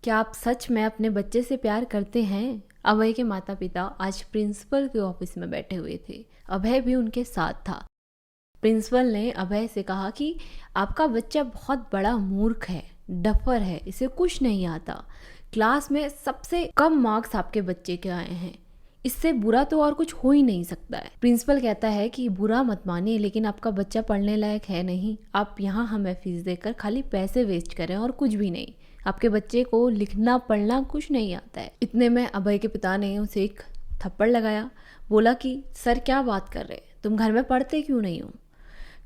क्या आप सच में अपने बच्चे से प्यार करते हैं? अभय के माता पिता आज प्रिंसिपल के ऑफिस में बैठे हुए थे। अभय भी उनके साथ था। प्रिंसिपल ने अभय से कहा कि आपका बच्चा बहुत बड़ा मूर्ख है, डफर है, इसे कुछ नहीं आता। क्लास में सबसे कम मार्क्स आपके बच्चे के आए हैं। इससे बुरा तो और कुछ हो ही नहीं सकता है। प्रिंसिपल कहता है कि बुरा मत मानिए, लेकिन आपका बच्चा पढ़ने लायक है नहीं। आप यहाँ हमें फीस देकर खाली पैसे वेस्ट करें और कुछ भी नहीं। आपके बच्चे को लिखना पढ़ना कुछ नहीं आता है। इतने में अभय के पिता ने उसे एक थप्पड़ लगाया। बोला कि सर क्या बात कर रहे, तुम घर में पढ़ते क्यों नहीं हो?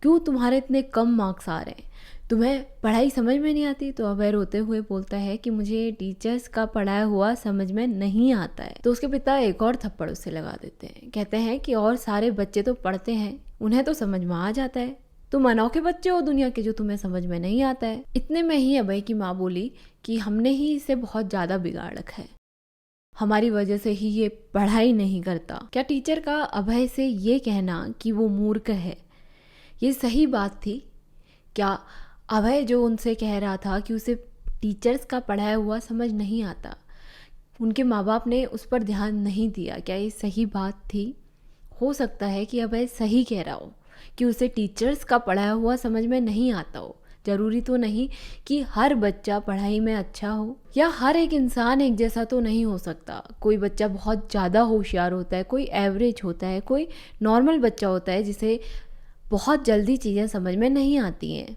क्यों तुम्हारे इतने कम मार्क्स आ रहे हैं? तुम्हें पढ़ाई समझ में नहीं आती? तो अभय रोते हुए बोलता है कि मुझे टीचर्स का पढ़ाया हुआ समझ में नहीं आता है। तो उसके पिता एक और थप्पड़ उसे लगा देते हैं। कहते हैं कि और सारे बच्चे तो पढ़ते हैं, उन्हें तो समझ में आ जाता है। तुम अनोखे बच्चे हो दुनिया के जो तुम्हें समझ में नहीं आता है। इतने में ही अभय की माँ बोली कि हमने ही इसे बहुत ज़्यादा बिगाड़ रखा है, हमारी वजह से ही ये पढ़ाई नहीं करता। क्या टीचर का अभय से ये कहना कि वो मूर्ख है, ये सही बात थी? क्या अभय जो उनसे कह रहा था कि उसे टीचर्स का पढ़ाया हुआ समझ नहीं आता, उनके माँ बाप ने उस पर ध्यान नहीं दिया, क्या ये सही बात थी? हो सकता है कि अभय सही कह रहा हो कि उसे टीचर्स का पढ़ाया हुआ समझ में नहीं आता हो। जरूरी तो नहीं कि हर बच्चा पढ़ाई में अच्छा हो, या हर एक इंसान एक जैसा तो नहीं हो सकता। कोई बच्चा बहुत ज़्यादा होशियार होता है, कोई एवरेज होता है, कोई नॉर्मल बच्चा होता है जिसे बहुत जल्दी चीज़ें समझ में नहीं आती हैं।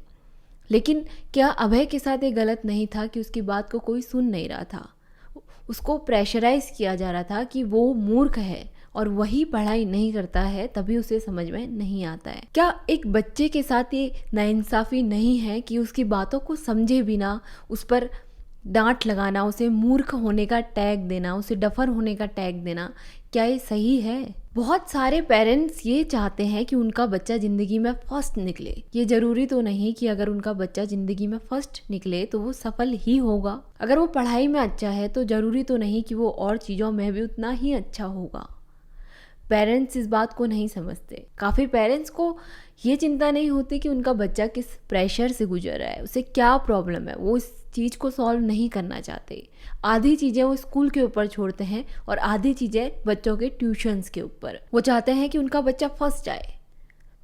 लेकिन क्या अभय के साथ ये गलत नहीं था कि उसकी बात को कोई सुन नहीं रहा था? उसको प्रेशराइज किया जा रहा था कि वो मूर्ख है और वही पढ़ाई नहीं करता है, तभी उसे समझ में नहीं आता है। क्या एक बच्चे के साथ ये नाइंसाफ़ी नहीं है कि उसकी बातों को समझे बिना उस पर डांट लगाना, उसे मूर्ख होने का टैग देना, उसे डफर होने का टैग देना, क्या ये सही है? बहुत सारे पेरेंट्स ये चाहते हैं कि उनका बच्चा ज़िंदगी में फर्स्ट निकले। ये ज़रूरी तो नहीं कि अगर उनका बच्चा ज़िंदगी में फर्स्ट निकले तो वो सफल ही होगा। अगर वो पढ़ाई में अच्छा है तो ज़रूरी तो नहीं कि वो और चीज़ों में भी उतना ही अच्छा होगा। पेरेंट्स इस बात को नहीं समझते। काफ़ी पेरेंट्स को ये चिंता नहीं होती कि उनका बच्चा किस प्रेशर से गुजर रहा है, उसे क्या प्रॉब्लम है। वो इस चीज़ को सॉल्व नहीं करना चाहते। आधी चीज़ें वो स्कूल के ऊपर छोड़ते हैं और आधी चीज़ें बच्चों के ट्यूशन्स के ऊपर। वो चाहते हैं कि उनका बच्चा फर्स्ट आए,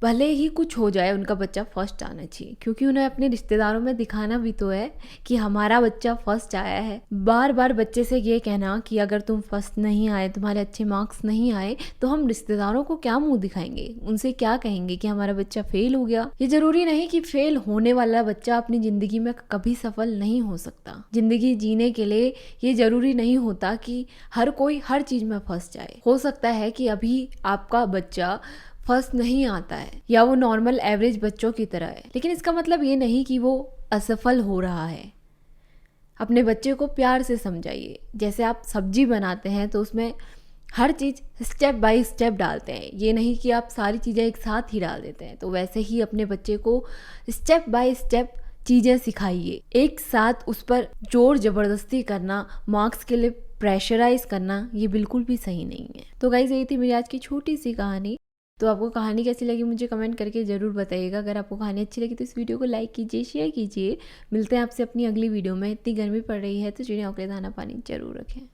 भले ही कुछ हो जाए उनका बच्चा फर्स्ट आना चाहिए, क्योंकि उन्हें अपने रिश्तेदारों में दिखाना भी तो है कि हमारा बच्चा फर्स्ट आया है। बार बार बच्चे से ये कहना कि अगर तुम फर्स्ट नहीं आए, तुम्हारे अच्छे मार्क्स नहीं आए, तो हम रिश्तेदारों को क्या मुंह दिखाएंगे, उनसे क्या कहेंगे कि हमारा बच्चा फेल हो गया। ये जरूरी नहीं कि फेल होने वाला बच्चा अपनी जिंदगी में कभी सफल नहीं हो सकता। जिंदगी जीने के लिए ये जरूरी नहीं होता कि हर कोई हर चीज में फर्स्ट आए। हो सकता है कि अभी आपका बच्चा फर्स्ट नहीं आता है या वो नॉर्मल एवरेज बच्चों की तरह है, लेकिन इसका मतलब ये नहीं कि वो असफल हो रहा है। अपने बच्चे को प्यार से समझाइए। जैसे आप सब्जी बनाते हैं तो उसमें हर चीज़ स्टेप बाय स्टेप डालते हैं, ये नहीं कि आप सारी चीज़ें एक साथ ही डाल देते हैं। तो वैसे ही अपने बच्चे को स्टेप बाय स्टेप चीज़ें सिखाइए। एक साथ उस पर जोर ज़बरदस्ती करना, मार्क्स के लिए प्रेशराइज करना, ये बिल्कुल भी सही नहीं है। तो गाइस, यही थी मेरी आज की छोटी सी कहानी। तो आपको कहानी कैसी लगी मुझे कमेंट करके ज़रूर बताइएगा। अगर आपको कहानी अच्छी लगी तो इस वीडियो को लाइक कीजिए, शेयर कीजिए। मिलते हैं आपसे अपनी अगली वीडियो में। इतनी गर्मी पड़ रही है तो चिड़ियों के दाना पानी जरूर रखें।